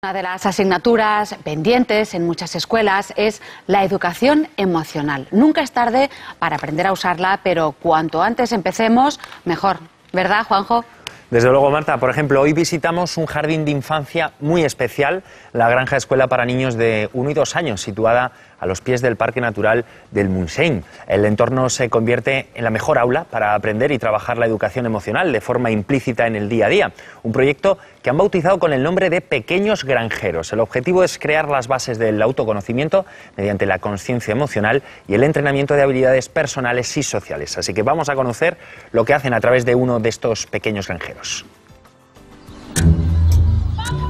Una de las asignaturas pendientes en muchas escuelas es la educación emocional. Nunca es tarde para aprender a usarla, pero cuanto antes empecemos, mejor. ¿Verdad, Juanjo? Desde luego, Marta. Por ejemplo, hoy visitamos un jardín de infancia muy especial, la Granja Escuela para niños de 1 y 2 años, situada a los pies del Parque Natural del Montseny. El entorno se convierte en la mejor aula para aprender y trabajar la educación emocional de forma implícita en el día a día. Un proyecto que han bautizado con el nombre de Pequeños Granjeros. El objetivo es crear las bases del autoconocimiento mediante la conciencia emocional y el entrenamiento de habilidades personales y sociales. Así que vamos a conocer lo que hacen a través de uno de estos pequeños granjeros.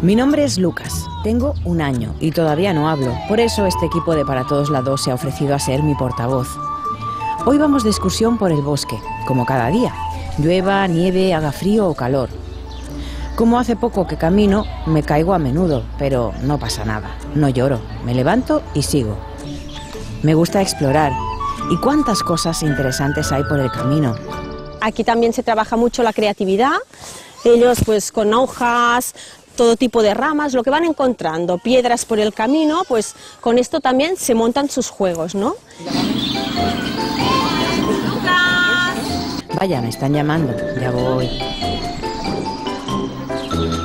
Mi nombre es Lucas, tengo 1 año y todavía no hablo, por eso este equipo de Para Todos la 2 se ha ofrecido a ser mi portavoz. Hoy vamos de excursión por el bosque, como cada día, llueva, nieve, haga frío o calor. Como hace poco que camino, me caigo a menudo, pero no pasa nada, no lloro, me levanto y sigo. Me gusta explorar, y cuántas cosas interesantes hay por el camino. Aquí también se trabaja mucho la creatividad, ellos pues con hojas, todo tipo de ramas, lo que van encontrando, piedras por el camino, pues con esto también se montan sus juegos, ¿no? Vaya, me están llamando, ya voy.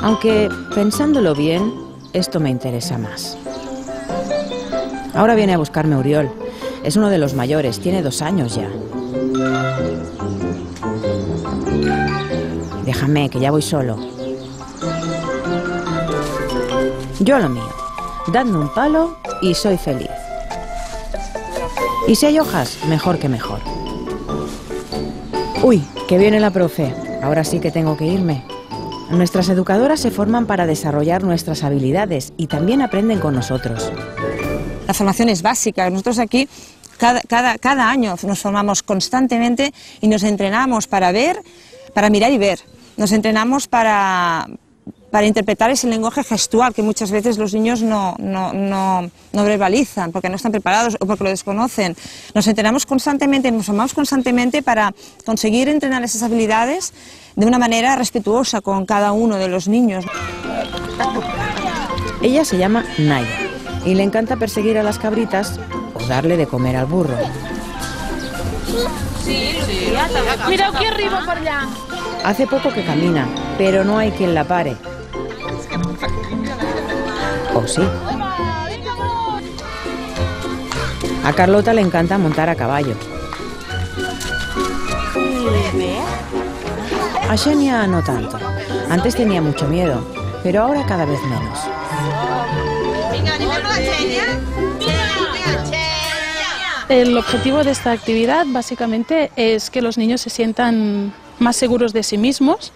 Aunque, pensándolo bien, esto me interesa más. Ahora viene a buscarme Uriol. Es uno de los mayores, tiene 2 años ya. Déjame, que ya voy solo. Yo a lo mío, dadme un palo y soy feliz. Y si hay hojas, mejor que mejor. Uy, que viene la profe. Ahora sí que tengo que irme. Nuestras educadoras se forman para desarrollar nuestras habilidades y también aprenden con nosotros. La formación es básica. Nosotros aquí cada año nos formamos constantemente y nos entrenamos para ver, para mirar y ver. Nos entrenamos para interpretar ese lenguaje gestual que muchas veces los niños no verbalizan porque no están preparados o porque lo desconocen. Nos entrenamos constantemente, nos formamos constantemente para conseguir entrenar esas habilidades de una manera respetuosa con cada uno de los niños. Ella se llama Naya y le encanta perseguir a las cabritas o darle de comer al burro. Mira aquí arriba por allá. Hace poco que camina, pero no hay quien la pare. ¿O sí? A Carlota le encanta montar a caballo. A Xenia no tanto. Antes tenía mucho miedo, pero ahora cada vez menos. El objetivo de esta actividad básicamente es que los niños se sientan más seguros de sí mismos,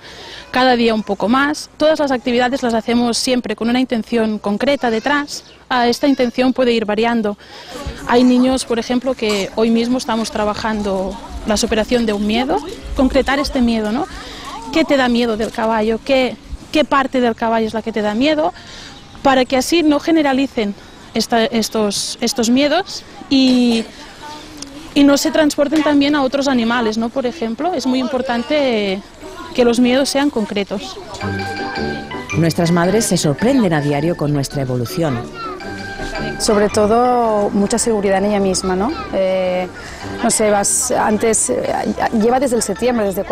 cada día un poco más. Todas las actividades las hacemos siempre con una intención concreta detrás. Esta intención puede ir variando. Hay niños, por ejemplo, que hoy mismo estamos trabajando la superación de un miedo, concretar este miedo, ¿no? ¿Qué te da miedo del caballo? ¿Qué parte del caballo es la que te da miedo? Para que así no generalicen estos miedos y no se transporten también a otros animales, ¿no? Por ejemplo, es muy importante que los miedos sean concretos. Nuestras madres se sorprenden a diario con nuestra evolución. Sobre todo mucha seguridad en ella misma, ¿no? No sé, lleva desde el septiembre, hace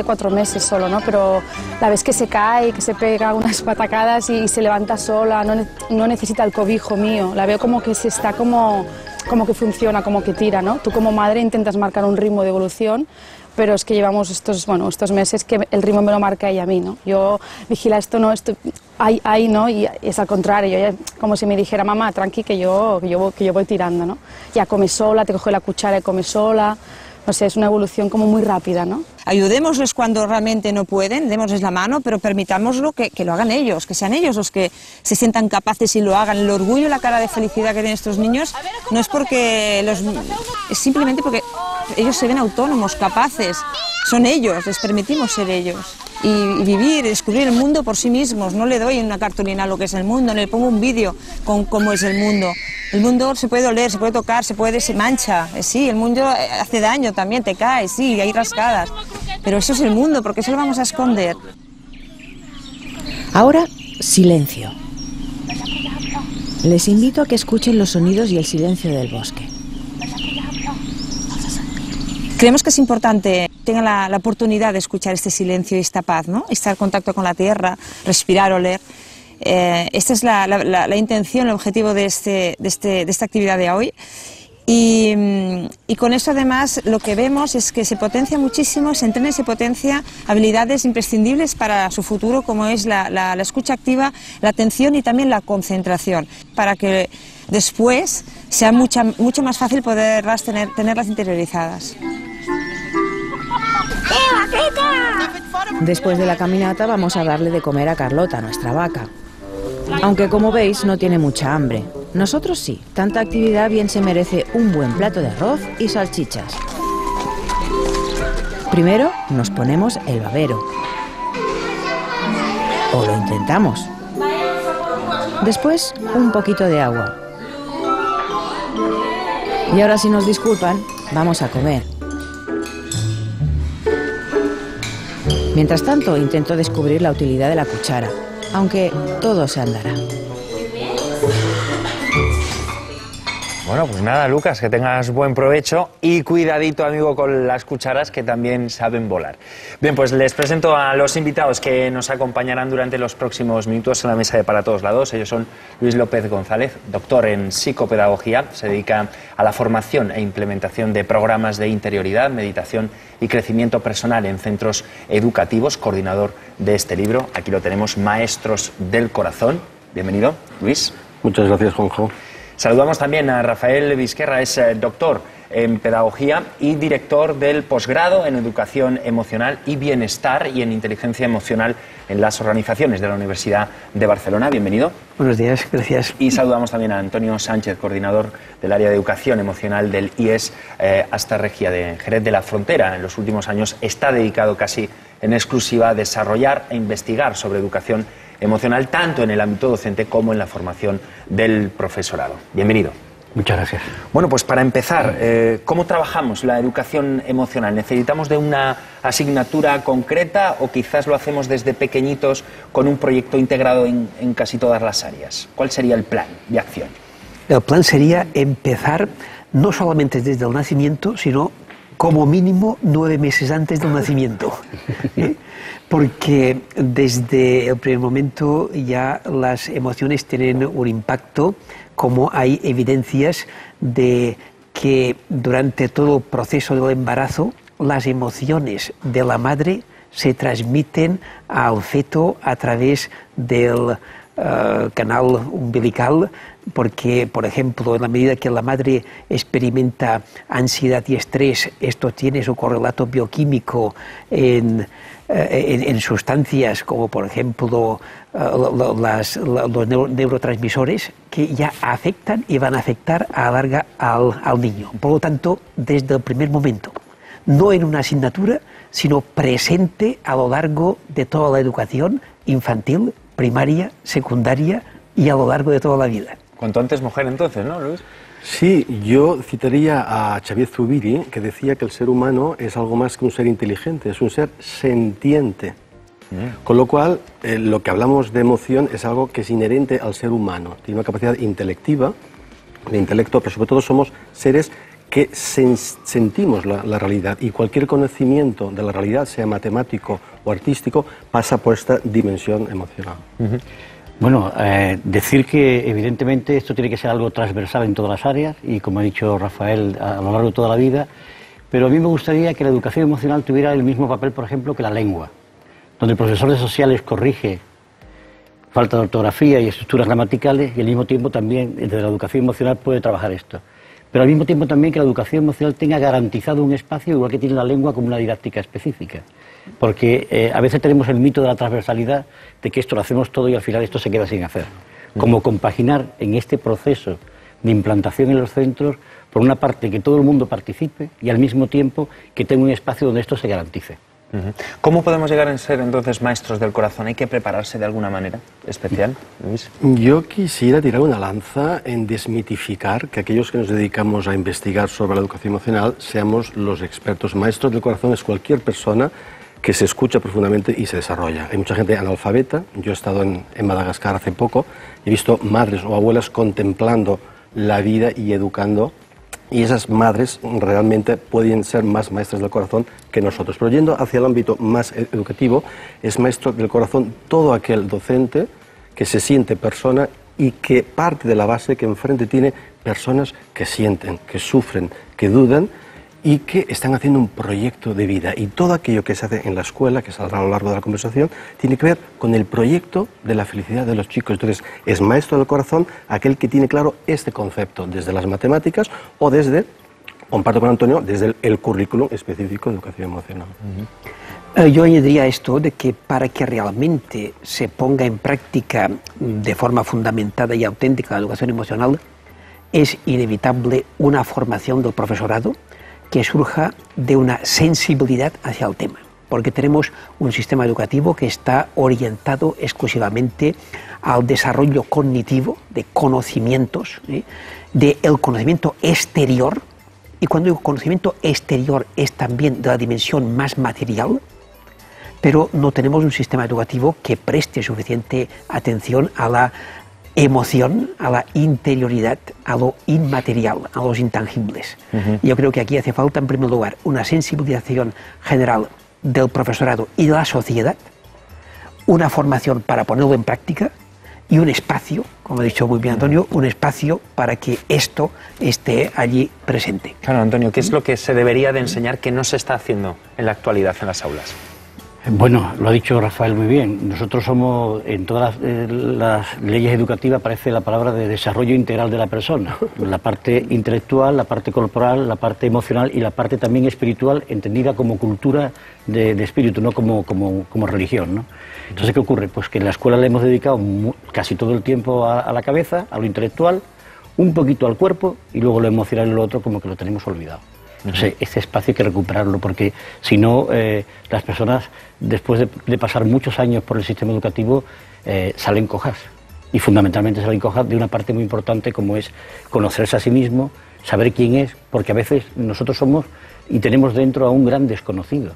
4 meses solo, ¿no? Pero la vez que se cae, que se pega unas patacadas y se levanta sola, no necesita el cobijo mío, la veo como que como que funciona, como que tira, ¿no? Tú como madre intentas marcar un ritmo de evolución, pero es que llevamos estos meses que el ritmo me lo marca ella a mí, ¿no? Yo vigila esto, no, esto, ahí, ¿no? Y es al contrario, ella, como si me dijera, mamá, tranqui, que yo voy tirando, ¿no? Ya come sola, te coge la cuchara y come sola, no sé, es una evolución como muy rápida, ¿no? Ayudémosles cuando realmente no pueden, démosles la mano, pero permitámoslo que lo hagan ellos, que sean ellos los que se sientan capaces y lo hagan. El orgullo y la cara de felicidad que tienen estos niños no es porque es simplemente porque ellos se ven autónomos, capaces, son ellos, les permitimos ser ellos. Y vivir, descubrir el mundo por sí mismos. No le doy una cartulina a lo que es el mundo, le pongo un vídeo con cómo es el mundo. El mundo se puede oler, se puede tocar, se mancha, sí, el mundo hace daño también, te caes, sí, hay rascadas. Pero eso es el mundo, ¿por qué se lo vamos a esconder? Ahora, silencio. Les invito a que escuchen los sonidos y el silencio del bosque. Creemos que es importante que tengan la oportunidad de escuchar este silencio y esta paz, ¿no? Estar en contacto con la tierra, respirar, oler. Esta es la intención, el objetivo de esta actividad de hoy. Y con eso además lo que vemos es que se potencia muchísimo, se entrena y se potencia habilidades imprescindibles para su futuro, como es la escucha activa, la atención y también la concentración, para que después sea mucho más fácil poderlas tenerlas interiorizadas. Después de la caminata vamos a darle de comer a Carlota, nuestra vaca. Aunque como veis no tiene mucha hambre. Nosotros sí, tanta actividad bien se merece un buen plato de arroz y salchichas. Primero nos ponemos el babero. O lo intentamos. Después un poquito de agua. Y ahora, si nos disculpan, vamos a comer. Mientras tanto, intento descubrir la utilidad de la cuchara, aunque todo se andará. Bueno, pues nada, Lucas, que tengas buen provecho y cuidadito, amigo, con las cucharas que también saben volar. Bien, pues les presento a los invitados que nos acompañarán durante los próximos minutos en la mesa de Para Todos Lados. Ellos son Luis López González, doctor en psicopedagogía, se dedica a la formación e implementación de programas de interioridad, meditación y crecimiento personal en centros educativos, coordinador de este libro. Aquí lo tenemos, Maestros del Corazón. Bienvenido, Luis. Muchas gracias, Juanjo. Saludamos también a Rafael Vizquerra, es doctor en pedagogía y director del posgrado en educación emocional y bienestar y en inteligencia emocional en las organizaciones de la Universidad de Barcelona. Bienvenido. Buenos días, gracias. Y saludamos también a Antonio Sánchez, coordinador del área de educación emocional del IES Asta Regia de Jerez de la Frontera. En los últimos años está dedicado casi en exclusiva a desarrollar e investigar sobre educación emocional, tanto en el ámbito docente como en la formación del profesorado. Bienvenido. Muchas gracias. Bueno, pues para empezar, ¿cómo trabajamos la educación emocional? ¿Necesitamos de una asignatura concreta o quizás lo hacemos desde pequeñitos con un proyecto integrado en casi todas las áreas? ¿Cuál sería el plan de acción? El plan sería empezar no solamente desde el nacimiento, sino como mínimo 9 meses antes del nacimiento. Porque desde el primer momento ya las emociones tienen un impacto, como hay evidencias de que durante todo el proceso del embarazo las emociones de la madre se transmiten al feto a través del canal umbilical, porque, por ejemplo, en la medida que la madre experimenta ansiedad y estrés, esto tiene su correlato bioquímico en sustancias como, por ejemplo, los neurotransmisores que ya afectan y van a afectar a la larga al niño. Por lo tanto, desde el primer momento, no en una asignatura, sino presente a lo largo de toda la educación infantil, primaria, secundaria y a lo largo de toda la vida. Cuanto antes mujer, entonces, ¿no, Luis? Sí, yo citaría a Xavier Zubiri, que decía que el ser humano es algo más que un ser inteligente, es un ser sentiente. Con lo cual, lo que hablamos de emoción es algo que es inherente al ser humano. Tiene una capacidad intelectiva, de intelecto, pero sobre todo somos seres que sentimos la realidad, y cualquier conocimiento de la realidad, sea matemático o artístico, pasa por esta dimensión emocional. Bueno, decir que evidentemente esto tiene que ser algo transversal en todas las áreas y, como ha dicho Rafael, a lo largo de toda la vida, pero a mí me gustaría que la educación emocional tuviera el mismo papel, por ejemplo, que la lengua, donde el profesor de sociales corrige falta de ortografía y estructuras gramaticales, y al mismo tiempo también desde la educación emocional puede trabajar esto. Pero al mismo tiempo también que la educación emocional tenga garantizado un espacio, igual que tiene la lengua, como una didáctica específica. Porque a veces tenemos el mito de la transversalidad, de que esto lo hacemos todo y al final esto se queda sin hacer. Como compaginar en este proceso de implantación en los centros, por una parte que todo el mundo participe y al mismo tiempo que tenga un espacio donde esto se garantice. ¿Cómo podemos llegar a ser entonces maestros del corazón? ¿Hay que prepararse de alguna manera especial, Luis? Yo quisiera tirar una lanza en desmitificar que aquellos que nos dedicamos a investigar sobre la educación emocional seamos los expertos. Maestros del corazón es cualquier persona que se escucha profundamente y se desarrolla. Hay mucha gente analfabeta. Yo he estado en Madagascar hace poco, he visto madres o abuelas contemplando la vida y educando, y esas madres realmente pueden ser más maestras del corazón que nosotros. Pero yendo hacia el ámbito más educativo, es maestro del corazón todo aquel docente que se siente persona y que parte de la base que enfrente tiene personas que sienten, que sufren, que dudan y que están haciendo un proyecto de vida. Y todo aquello que se hace en la escuela, que saldrá a lo largo de la conversación, tiene que ver con el proyecto de la felicidad de los chicos. Entonces, es maestro del corazón aquel que tiene claro este concepto desde las matemáticas o desde, comparto con Antonio, desde el currículum específico de educación emocional. Yo añadiría esto de que para que realmente se ponga en práctica de forma fundamentada y auténtica la educación emocional, es inevitable una formación del profesorado que surja de una sensibilidad hacia el tema, porque tenemos un sistema educativo que está orientado exclusivamente al desarrollo cognitivo de conocimientos, del conocimiento exterior, y cuando digo conocimiento exterior es también de la dimensión más material, pero no tenemos un sistema educativo que preste suficiente atención a la emoción, a la interioridad, a lo inmaterial, a los intangibles. Yo creo que aquí hace falta, en primer lugar, una sensibilización general del profesorado y de la sociedad, una formación para ponerlo en práctica y un espacio, como ha dicho muy bien Antonio, un espacio para que esto esté allí presente. Claro, Antonio, ¿qué es lo que se debería de enseñar que no se está haciendo en la actualidad en las aulas? Bueno, lo ha dicho Rafael muy bien. Nosotros somos, en todas las leyes educativas aparece la palabra de desarrollo integral de la persona. La parte intelectual, la parte corporal, la parte emocional y la parte también espiritual, entendida como cultura de espíritu, no como religión, ¿no? Entonces, ¿qué ocurre? Pues que en la escuela le hemos dedicado casi todo el tiempo a la cabeza, a lo intelectual, un poquito al cuerpo y luego lo emocional y lo otro como que lo tenemos olvidado. Entonces, este espacio hay que recuperarlo, porque si no, las personas, después de pasar muchos años por el sistema educativo, salen cojas. Y fundamentalmente salen cojas de una parte muy importante como es conocerse a sí mismo, saber quién es, porque a veces nosotros somos y tenemos dentro a un gran desconocido.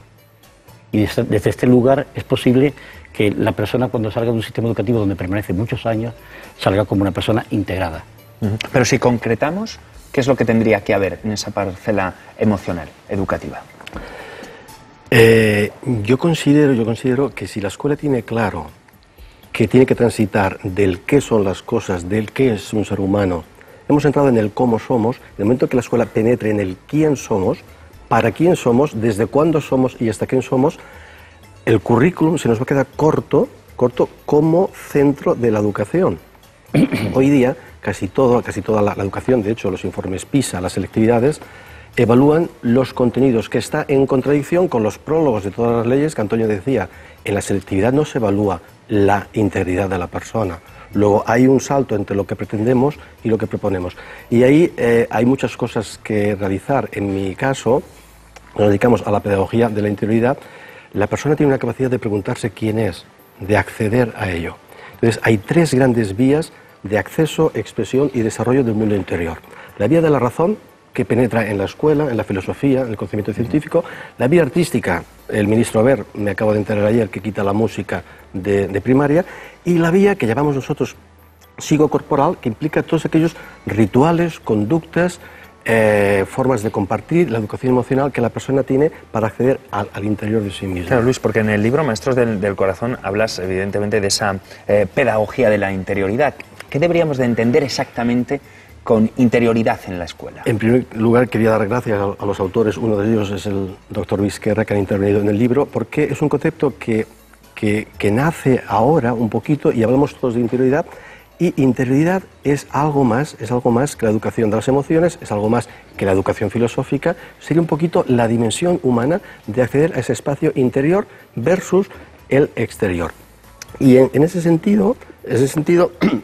Y desde este lugar es posible que la persona, cuando salga de un sistema educativo donde permanece muchos años, salga como una persona integrada. Pero si concretamos, ¿qué es lo que tendría que haber en esa parcela emocional, educativa? Yo considero que si la escuela tiene claro que tiene que transitar del qué son las cosas, del qué es un ser humano, hemos entrado en el cómo somos, en el momento que la escuela penetre en el quién somos, para quién somos, desde cuándo somos y hasta quién somos, el currículum se nos va a quedar corto como centro de la educación. Hoy día casi toda la educación, de hecho los informes PISA, las selectividades, evalúan los contenidos, que está en contradicción con los prólogos de todas las leyes que Antonio decía. En la selectividad no se evalúa la integridad de la persona. Luego hay un salto entre lo que pretendemos y lo que proponemos. Y ahí hay muchas cosas que realizar. En mi caso, nos dedicamos a la pedagogía de la interioridad. La persona tiene una capacidad de preguntarse quién es, de acceder a ello. Entonces hay tres grandes vías de acceso, expresión y desarrollo del mundo interior. La vía de la razón, que penetra en la escuela, en la filosofía, en el conocimiento científico. La vía artística, el ministro Aber, me acabo de enterar ayer, que quita la música de primaria. Y la vía que llamamos nosotros psicocorporal, que implica todos aquellos rituales, conductas, formas de compartir, la educación emocional que la persona tiene para acceder al interior de sí misma. Claro, Luis, porque en el libro Maestros del Corazón hablas evidentemente de esa pedagogía de la interioridad. ¿Qué deberíamos de entender exactamente con interioridad en la escuela? En primer lugar, quería dar gracias a los autores. Uno de ellos es el doctor Vizquerra, que han intervenido en el libro, porque es un concepto que nace ahora un poquito, y hablamos todos de interioridad, y interioridad es algo más que la educación de las emociones, es algo más que la educación filosófica, sería un poquito la dimensión humana de acceder a ese espacio interior versus el exterior. Y en ese sentido,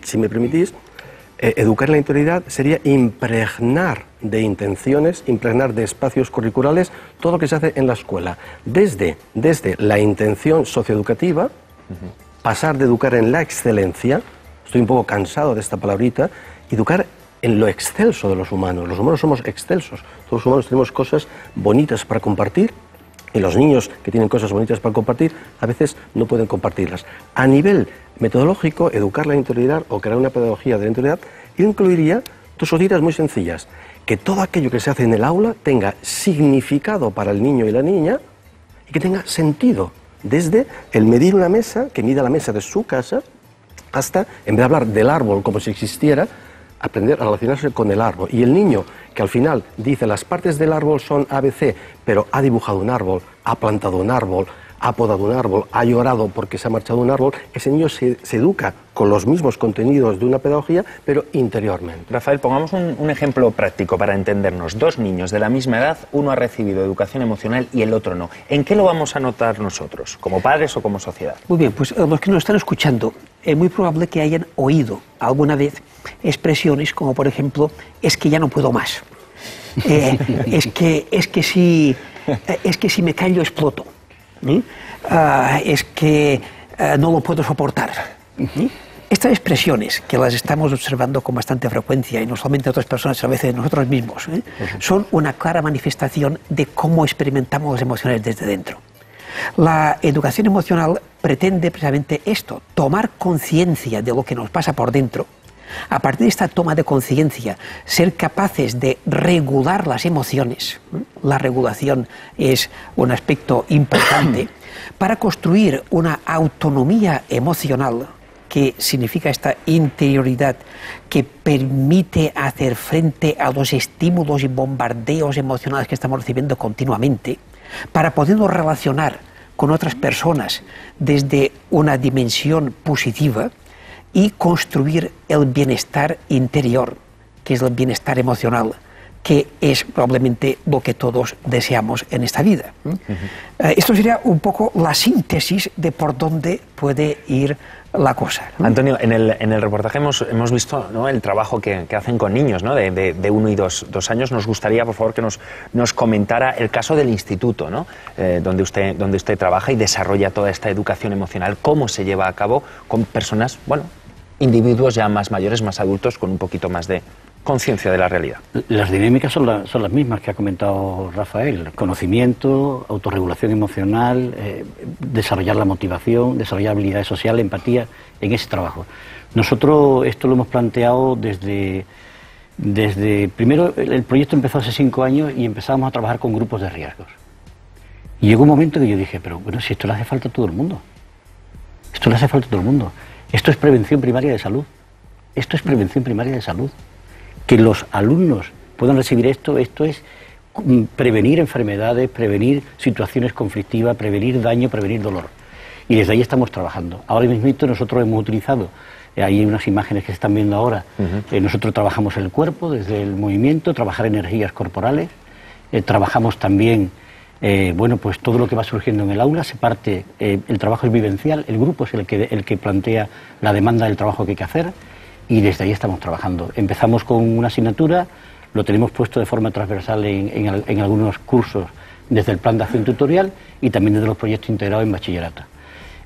si me permitís, educar en la interioridad sería impregnar de intenciones, impregnar de espacios curriculares todo lo que se hace en la escuela. Desde la intención socioeducativa, pasar de educar en la excelencia, estoy un poco cansado de esta palabrita, educar en lo excelso de los humanos. Los humanos somos excelsos, todos los humanos tenemos cosas bonitas para compartir, Y los niños que tienen cosas bonitas para compartir, a veces no pueden compartirlas. A nivel metodológico, educar la interioridad o crear una pedagogía de la interioridad incluiría dos ideas muy sencillas. Que todo aquello que se hace en el aula tenga significado para el niño y la niña y que tenga sentido. Desde el medir una mesa, que mida la mesa de su casa, hasta, en vez de hablar del árbol como si existiera, aprender a relacionarse con el árbol. Y el niño que al final dice las partes del árbol son ABC, pero ha dibujado un árbol, ha plantado un árbol, ha podado un árbol, ha llorado porque se ha marchado un árbol, ese niño se educa con los mismos contenidos de una pedagogía, pero interiormente. Rafael, pongamos un ejemplo práctico para entendernos. Dos niños de la misma edad, uno ha recibido educación emocional y el otro no. ¿En qué lo vamos a notar nosotros, como padres o como sociedad? Muy bien, pues los que nos están escuchando, es muy probable que hayan oído alguna vez expresiones como, por ejemplo, es que ya no puedo más. Es que si me callo exploto. Es que no lo puedo soportar. Estas expresiones, que las estamos observando con bastante frecuencia, y no solamente otras personas, sino a veces nosotros mismos, son una clara manifestación de cómo experimentamos las emociones desde dentro. La educación emocional pretende precisamente esto, tomar conciencia de lo que nos pasa por dentro. A partir de esta toma de conciencia, ser capaces de regular las emociones, la regulación es un aspecto importante, para construir una autonomía emocional, que significa esta interioridad que permite hacer frente a los estímulos y bombardeos emocionales que estamos recibiendo continuamente, para podernos relacionar con otras personas desde una dimensión positiva, y construir el bienestar interior, que es el bienestar emocional, que es probablemente lo que todos deseamos en esta vida. Esto sería un poco la síntesis de por dónde puede ir la cosa, ¿no? Antonio, en el reportaje hemos visto, ¿no?, el trabajo que hacen con niños, ¿no?, de 1 y 2 años. Nos gustaría, por favor, que nos comentara el caso del instituto, ¿no?, donde usted trabaja y desarrolla toda esta educación emocional, cómo se lleva a cabo con personas, bueno, individuos ya más mayores, más adultos, con un poquito más de conciencia de la realidad. Las dinámicas son las mismas que ha comentado Rafael: conocimiento, autorregulación emocional, desarrollar la motivación, desarrollar habilidades sociales, empatía, en ese trabajo. Nosotros esto lo hemos planteado desde primero, el proyecto empezó hace 5 años y empezamos a trabajar con grupos de riesgos. Y llegó un momento que yo dije, pero bueno, si esto le hace falta a todo el mundo. Esto le hace falta a todo el mundo. Esto es prevención primaria de salud. Esto es prevención primaria de salud. Que los alumnos puedan recibir esto es prevenir enfermedades, prevenir situaciones conflictivas, prevenir daño, prevenir dolor. Y desde ahí estamos trabajando. Ahora mismo nosotros hemos utilizado, hay unas imágenes que se están viendo ahora, nosotros trabajamos el cuerpo desde el movimiento, trabajar energías corporales, trabajamos también bueno, pues todo lo que va surgiendo en el aula, se parte, el trabajo es vivencial, el grupo es el que plantea la demanda del trabajo que hay que hacer, y desde ahí estamos trabajando. Empezamos con una asignatura, lo tenemos puesto de forma transversal en algunos cursos desde el plan de acción tutorial y también desde los proyectos integrados en bachillerato.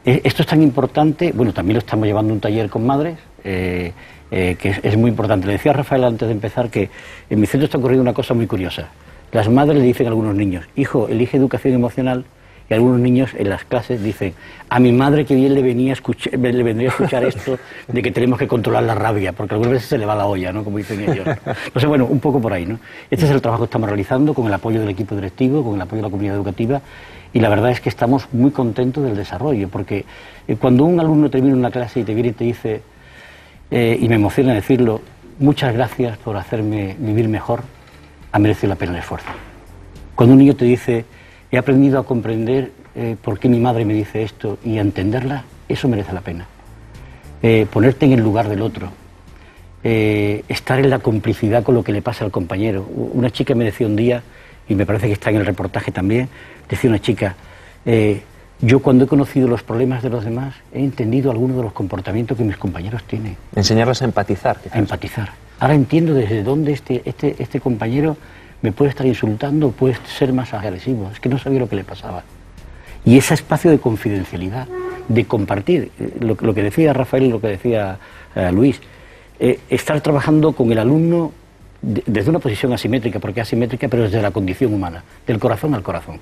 Esto es tan importante, bueno, también lo estamos llevando a un taller con madres, que es muy importante. Le decía a Rafael antes de empezar que en mi centro está ocurriendo una cosa muy curiosa. Las madres le dicen a algunos niños, hijo, elige educación emocional, y algunos niños en las clases dicen, a mi madre que bien le vendría a escuchar esto de que tenemos que controlar la rabia, porque algunas veces se le va la olla, ¿no?, como dicen ellos. Entonces, bueno, un poco por ahí, ¿no? Este es el trabajo que estamos realizando con el apoyo del equipo directivo, con el apoyo de la comunidad educativa, y la verdad es que estamos muy contentos del desarrollo, porque cuando un alumno termina una clase y te viene y te dice, y me emociona decirlo, muchas gracias por hacerme vivir mejor, ha merecido la pena el esfuerzo. Cuando un niño te dice, he aprendido a comprender por qué mi madre me dice esto y a entenderla, eso merece la pena. Ponerte en el lugar del otro, estar en la complicidad con lo que le pasa al compañero. Una chica me decía un día, y me parece que está en el reportaje también, decía una chica, yo cuando he conocido los problemas de los demás he entendido algunos de los comportamientos que mis compañeros tienen. Enseñarlos a empatizar. A empatizar. Ahora entiendo desde dónde este compañero me puede estar insultando, puede ser más agresivo, es que no sabía lo que le pasaba. Y ese espacio de confidencialidad, de compartir, lo que decía Rafael y lo que decía Luis, estar trabajando con el alumno desde una posición asimétrica, porque es asimétrica, pero desde la condición humana, del corazón al corazón.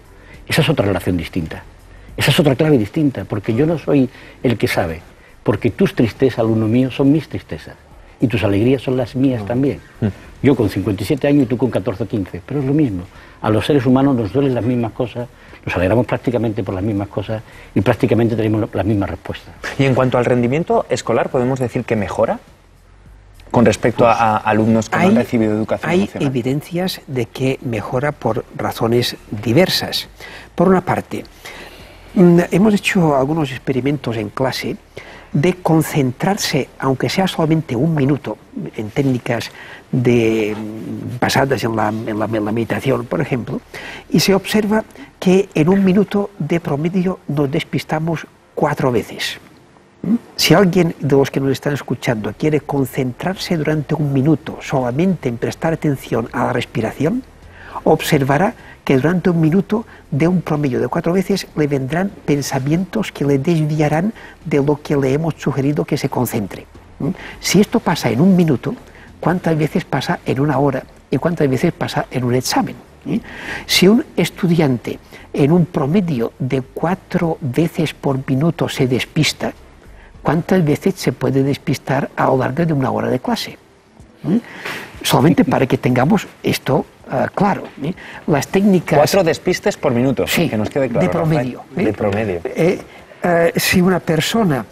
Esa es otra relación distinta. Esa es otra clave distinta, porque yo no soy el que sabe, porque tus tristezas, alumno mío, son mis tristezas, y tus alegrías son las mías también. Yo con 57 años y tú con 14 o 15, pero es lo mismo. A los seres humanos nos duelen las mismas cosas, nos alegramos prácticamente por las mismas cosas y prácticamente tenemos las mismas respuestas. Y en cuanto al rendimiento escolar, ¿podemos decir que mejora con respecto a alumnos que no han recibido educación emocional? Hay evidencias de que mejora por razones diversas. Por una parte, hemos hecho algunos experimentos en clase de concentrarse, aunque sea solamente un minuto, en técnicas basadas en la meditación, por ejemplo, y se observa que en un minuto de promedio nos despistamos 4 veces. Si alguien de los que nos están escuchando quiere concentrarse durante un minuto solamente en prestar atención a la respiración, observará que durante un minuto, de un promedio de 4 veces, le vendrán pensamientos que le desviarán de lo que le hemos sugerido que se concentre. Si esto pasa en un minuto, ¿cuántas veces pasa en una hora? ¿Y cuántas veces pasa en un examen? Si un estudiante en un promedio de 4 veces por minuto se despista, ¿cuántas veces se puede despistar a lo largo de una hora de clase? Solamente para que tengamos esto claro. Las técnicas... 4 despistes por minuto, sí, que nos quede claro. De promedio. De promedio. Si una persona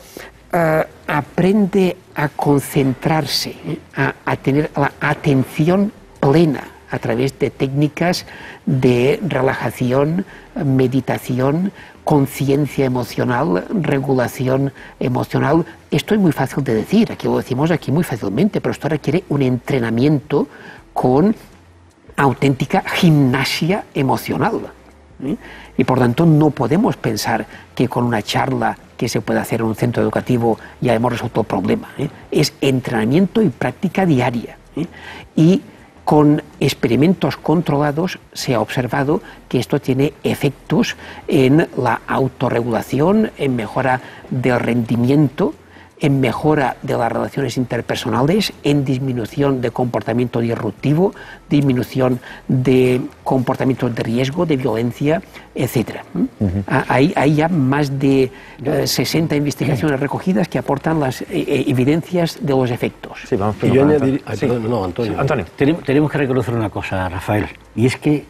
aprende a concentrarse, a tener la atención plena a través de técnicas de relajación, meditación, conciencia emocional, regulación emocional. Esto es muy fácil de decir, aquí lo decimos aquí muy fácilmente, pero esto requiere un entrenamiento con auténtica gimnasia emocional. Y por tanto no podemos pensar que con una charla que se puede hacer en un centro educativo ya hemos resuelto el problema. Es entrenamiento y práctica diaria. Y con experimentos controlados se ha observado que esto tiene efectos en la autorregulación, en mejora del rendimiento, en mejora de las relaciones interpersonales, en disminución de comportamiento disruptivo, disminución de comportamientos de riesgo, de violencia, etc. Hay ya más de 60 investigaciones recogidas que aportan las evidencias de los efectos. Sí, vamos, y yo añadiría... Antonio. Antonio. Tenemos que reconocer una cosa, Rafael, y es que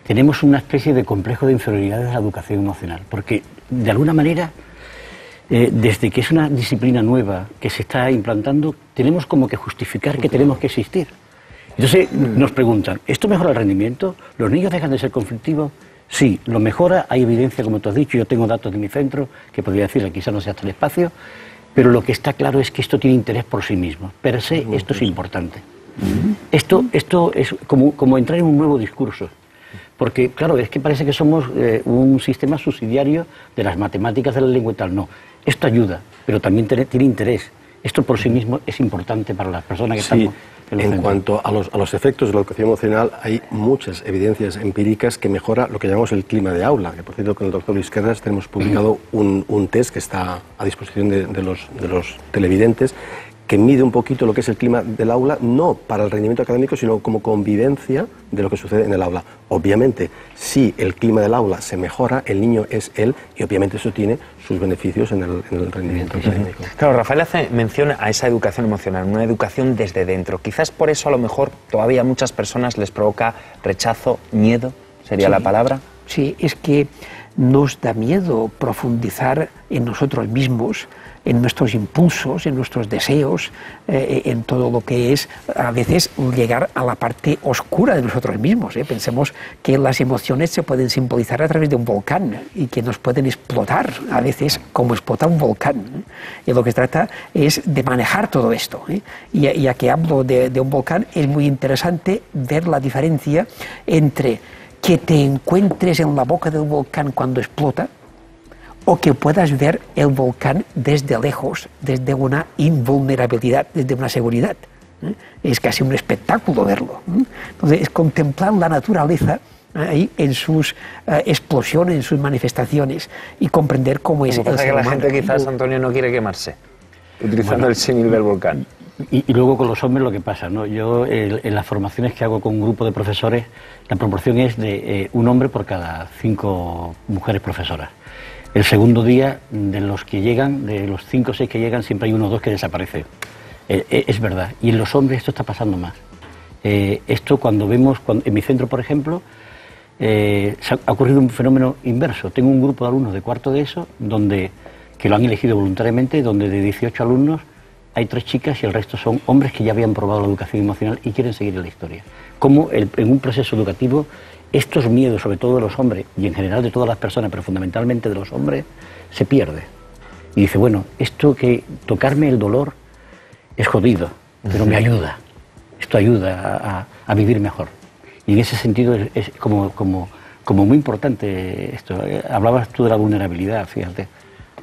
tenemos una especie de complejo de inferioridad de la educación emocional, porque de alguna manera... desde que es una disciplina nueva que se está implantando, tenemos como que justificar que tenemos que existir. Entonces nos preguntan, ¿esto mejora el rendimiento? ¿Los niños dejan de ser conflictivos? Sí, lo mejora, hay evidencia, como tú has dicho, yo tengo datos de mi centro, que podría decir, quizás no sea hasta el espacio, pero lo que está claro es que esto tiene interés por sí mismo. Per se, esto es importante. Esto es como entrar en un nuevo discurso. Porque, claro, es que parece que somos un sistema subsidiario de las matemáticas, de la lengua y tal. No, esto ayuda, pero también tiene interés. Esto por sí mismo es importante para las personas que estamos en los centros. Cuanto a los efectos de la educación emocional, hay muchas evidencias empíricas que mejora lo que llamamos el clima de aula. Que, por cierto, con el doctor Luis Querras tenemos publicado un test que está a disposición de los televidentes, que mide un poquito lo que es el clima del aula, no para el rendimiento académico, sino como convivencia de lo que sucede en el aula. Obviamente, si el clima del aula se mejora, el niño es él, y obviamente eso tiene sus beneficios en el rendimiento académico. Claro, Rafael hace mención a esa educación emocional, una educación desde dentro. Quizás por eso a lo mejor todavía a muchas personas les provoca rechazo, miedo, ¿sería la palabra? Sí, es que nos da miedo profundizar en nosotros mismos, en nuestros impulsos, en nuestros deseos, en todo lo que es a veces llegar a la parte oscura de nosotros mismos. Pensemos que las emociones se pueden simbolizar a través de un volcán y que nos pueden explotar a veces como explota un volcán. Y lo que se trata es de manejar todo esto. Y ya que hablo de un volcán, es muy interesante ver la diferencia entre que te encuentres en la boca del volcán cuando explota, o que puedas ver el volcán desde lejos, desde una invulnerabilidad, desde una seguridad. Es casi un espectáculo verlo. Entonces, es contemplar la naturaleza ahí en sus explosiones, en sus manifestaciones, y comprender cómo es el ser humano. La gente quizás, Antonio, no quiere quemarse, utilizando el símil del volcán. Y luego con los hombres lo que pasa, ¿no? Yo en las formaciones que hago con un grupo de profesores, la proporción es de un hombre por cada 5 mujeres profesoras. El segundo día, de los que llegan, de los 5 o 6 que llegan, siempre hay 1 o 2 que desaparecen. Es verdad. Y en los hombres esto está pasando más. Esto cuando vemos, en mi centro, por ejemplo, ha ocurrido un fenómeno inverso. Tengo un grupo de alumnos de cuarto de ESO, que lo han elegido voluntariamente, donde de 18 alumnos hay 3 chicas y el resto son hombres que ya habían probado la educación emocional y quieren seguir en la historia. Cómo en un proceso educativo estos miedos, sobre todo de los hombres y en general de todas las personas, pero fundamentalmente de los hombres, se pierde. Y dice, bueno, esto que tocarme el dolor es jodido, pero me ayuda. Esto ayuda a vivir mejor. Y en ese sentido es como muy importante esto. Hablabas tú de la vulnerabilidad, fíjate,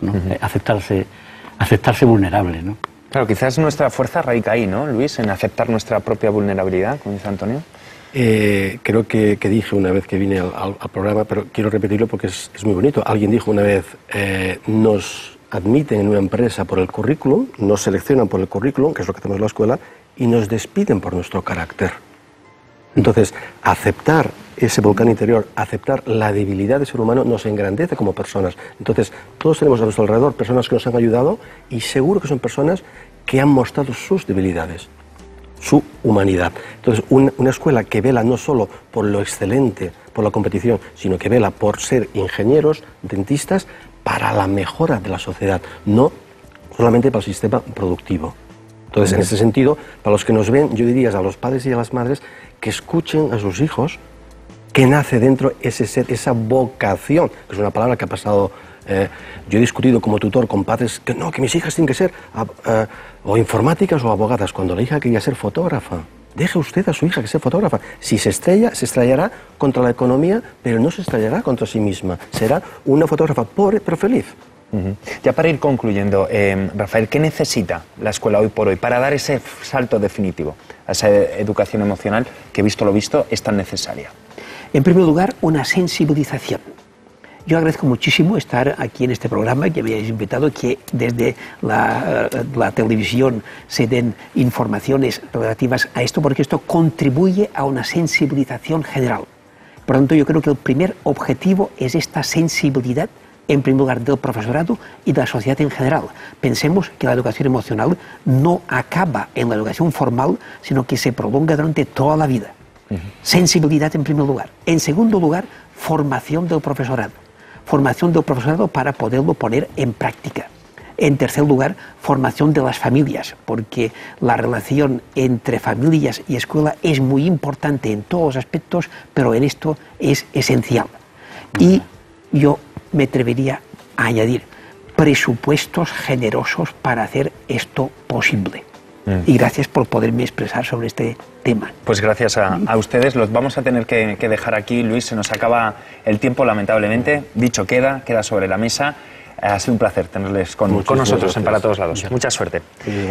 ¿no? Aceptarse vulnerable, ¿no? Claro, quizás nuestra fuerza radica ahí, ¿no, Luis? En aceptar nuestra propia vulnerabilidad, como dice Antonio. Creo que dije una vez que vine al programa, pero quiero repetirlo porque es muy bonito. Alguien dijo una vez, nos admiten en una empresa por el currículum, nos seleccionan por el currículum, que es lo que hacemos en la escuela, y nos despiden por nuestro carácter. Entonces, aceptar ese volcán interior, aceptar la debilidad del ser humano, nos engrandece como personas. Entonces, todos tenemos a nuestro alrededor personas que nos han ayudado y seguro que son personas que han mostrado sus debilidades, su humanidad. Entonces, una escuela que vela no solo por lo excelente, por la competición, sino que vela por ser ingenieros, dentistas, para la mejora de la sociedad, no solamente para el sistema productivo. Entonces, en ese sentido, para los que nos ven, yo diría a los padres y a las madres que escuchen a sus hijos, que nace dentro ese ser, esa vocación, que es una palabra que ha pasado. Yo he discutido como tutor con padres que no, que mis hijas tienen que ser o informáticas o abogadas, cuando la hija quería ser fotógrafa. Deje usted a su hija que sea fotógrafa. Si se estrella, se estrellará contra la economía, pero no se estrellará contra sí misma. Será una fotógrafa pobre, pero feliz. Ya para ir concluyendo, Rafael, ¿qué necesita la escuela hoy por hoy para dar ese salto definitivo a esa educación emocional que, visto lo visto, es tan necesaria? En primer lugar, una sensibilización. Yo agradezco muchísimo estar aquí en este programa, que me hayáis invitado, que desde la televisión se den informaciones relativas a esto, porque esto contribuye a una sensibilización general. Por lo tanto, yo creo que el primer objetivo es esta sensibilidad, en primer lugar, del profesorado y de la sociedad en general. Pensemos que la educación emocional no acaba en la educación formal, sino que se prolonga durante toda la vida. Sensibilidad en primer lugar. En segundo lugar, formación del profesorado. Formación del profesorado para poderlo poner en práctica. En tercer lugar, formación de las familias, porque la relación entre familias y escuela es muy importante en todos los aspectos, pero en esto es esencial. Y yo me atrevería a añadir presupuestos generosos para hacer esto posible. Y gracias por poderme expresar sobre este tema. Pues gracias a ustedes. Los vamos a tener que dejar aquí, Luis. Se nos acaba el tiempo, lamentablemente. Dicho queda sobre la mesa. Ha sido un placer tenerles con nosotros en Para Todos Lados. Mucha suerte.